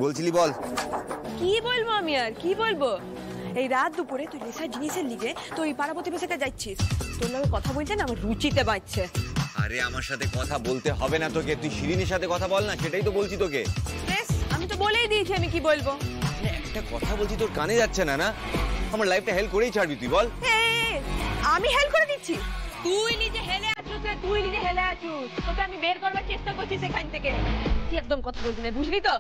বলছিলি বল। কি বলবো আমি আর কি বলবো? এই রাত দুপুরে তুই নেশার জিনিসের লিগে তুই পাড়া প্রতিবেশীকে যাচ্ছিস, তোর লগে কথা বলতে না আমার রুচিতে বাজছে। আরে আমার সাথে কথা বলতে হবে না তোকে, তুই শিরিনের সাথে কথা বল না, সেটাই তো বলছি তোকে। বেশ, আমি তো বলেই দিয়েছি আমি কি বলবো। একটা কথা বলছি তোর কানে যাচ্ছে না? না আমার লাইফটা হেল্প করেই ছাড়বি তুই, বল। আমি হেল্প করে দিচ্ছি? তুই নিজে হেলে আছিস, তুই নিজে হেলে আছিস, তোকে আমি বের করবার চেষ্টা করছি সেখান থেকে। তুই একদম কথা বলবি না, বুঝলি তো?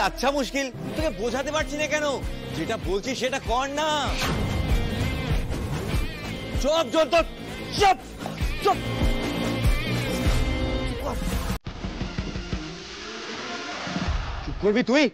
আচ্ছা মুশকিল, তোকে বোঝাতে পারছি না কেন? যেটা বলছি সেটা কর না। চুপ চুপ চুপ চুপ। চুপ করবি তুই?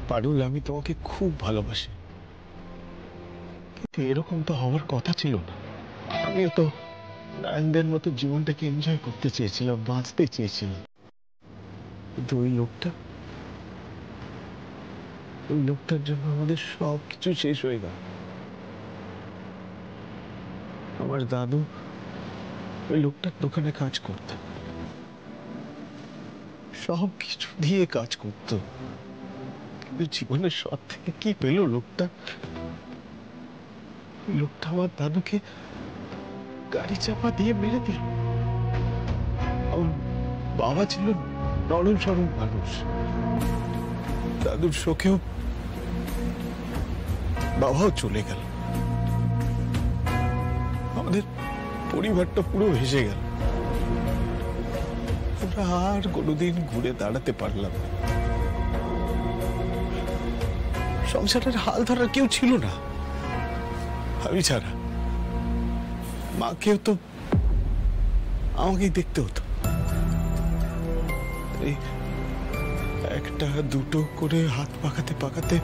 পারুল, আমি তোমাকে খুব ভালোবাসি, কিন্তু এরকম তো হওয়ার কথা ছিল না। আমিও তো নায়কদের মতো জীবনটাকে এনজয় করতে চেয়েছিলাম, বাঁচতে চেয়েছিলাম, কিন্তু ওই লোকটার জন্য আমাদের সবকিছু শেষ হয়ে গেল। আমার দাদু ওই লোকটার দোকানে কাজ করত, সবকিছু দিয়ে কাজ করত, কিন্তু জীবনের সব থেকে কি পেল লোকটা? লোকটা আমার দাদুকে গাড়ি চাপা দিয়ে মেরে দিল। আমার বাবা ছিল নরম সরম মানুষ, দাদুর শোকেও বাবাও চলে গেল, আমাদের পরিবারটা পুরো ভেসে গেল। আমরা আর কোনোদিন ঘুরে দাঁড়াতে পারলাম না। সংসারের হাল ধরার কেউ ছিল না আমি ছাড়া। মাকেও তো আমাকেই দেখতে হতো। একটা দুটো করে হাত পাকাতে পাকাতে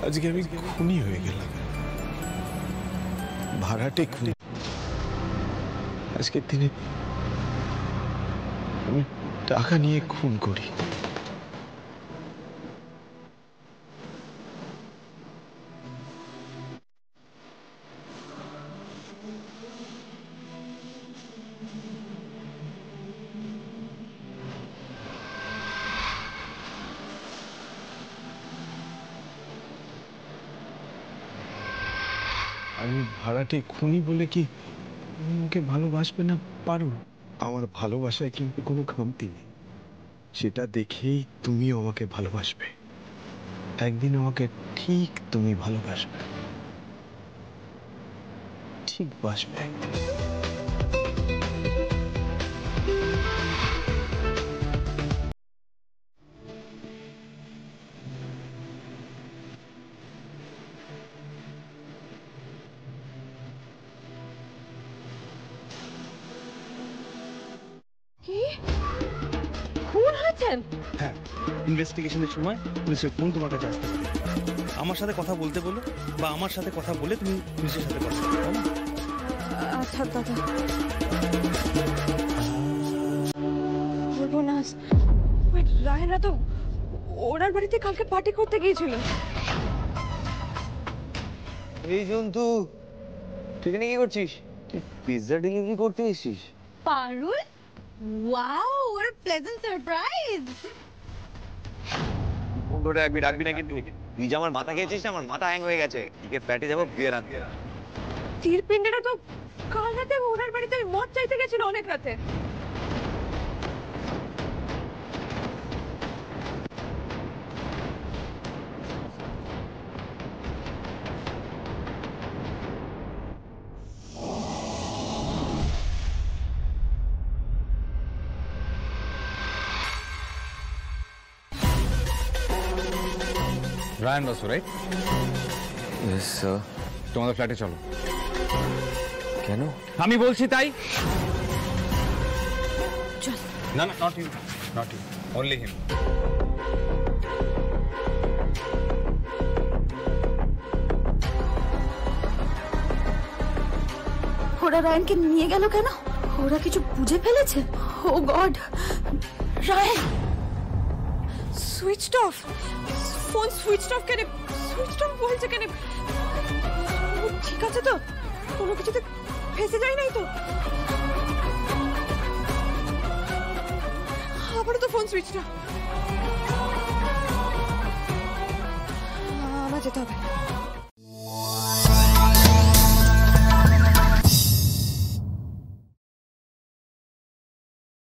আজকে আমি খুনি হয়ে গেলাম, ভাড়াটে খুনি। আজকের দিনে আমি টাকা নিয়ে খুন করি। আমি ভাড়াটে খুনি বলে কি আমাকে ভালোবাসবে না পারো? আমার ভালোবাসায় কিন্তু কোনো খামতি নেই, সেটা দেখেই তুমিও আমাকে ভালোবাসবে। একদিন আমাকে ঠিক তুমি ভালোবাসবে, ঠিক বাসবে একদিন। খুন হয়েছেন? হ্যাঁ, ইনভেস্টিগেশনের সময় পুলিশের ফোন তোমার কাছে আসতে পারে। আমার সাথে কথা বলতে বলো বা আমার সাথে কথা বলে তুমি পুলিশের সাথে কথা বলো। আচ্ছা দাদা, বলবো না। রায়না তো ওনার বাড়িতে কালকে পার্টি করতে গিয়েছিল। এই জন্তু তুই এখানে কি করছিস? পিৎজা ডেলিভারি করতে এসেছিস? পারুল, wow, what a pleasant surprise! বন্ধুটা একবি ডাকবি না কিন্তু। তুই যে আমার মাথা খেয়েছিস না, আমার মাথা হ্যাং হয়ে গেছে। এদিকে ফ্ল্যাটে যাবো বিয়ে রাতে। তীরপিন্ডটা তো কাল রাতে ওনার বাড়িতে মদ চাইতে গেছিল অনেক রাতে। Ryan Basu, right? Yes sir. তোমাদের ফ্ল্যাটে চলো। কেন? আমি বলছি তাই। চল। না না, not you, not you, only him. ওরা রায়ানকে নিয়ে গেল কেন? ওরা কিছু বুঝে ফেলেছে? Oh God, Ryan switched off, phone switched off কেন? সুইচড অফ বলছে কেন? ও ঠিক আছে তো? কোনো কিছুতে ফেসে যায় নাই তো? আবারও তো ফোন সুইচড অফ। আমার যেতে হবে।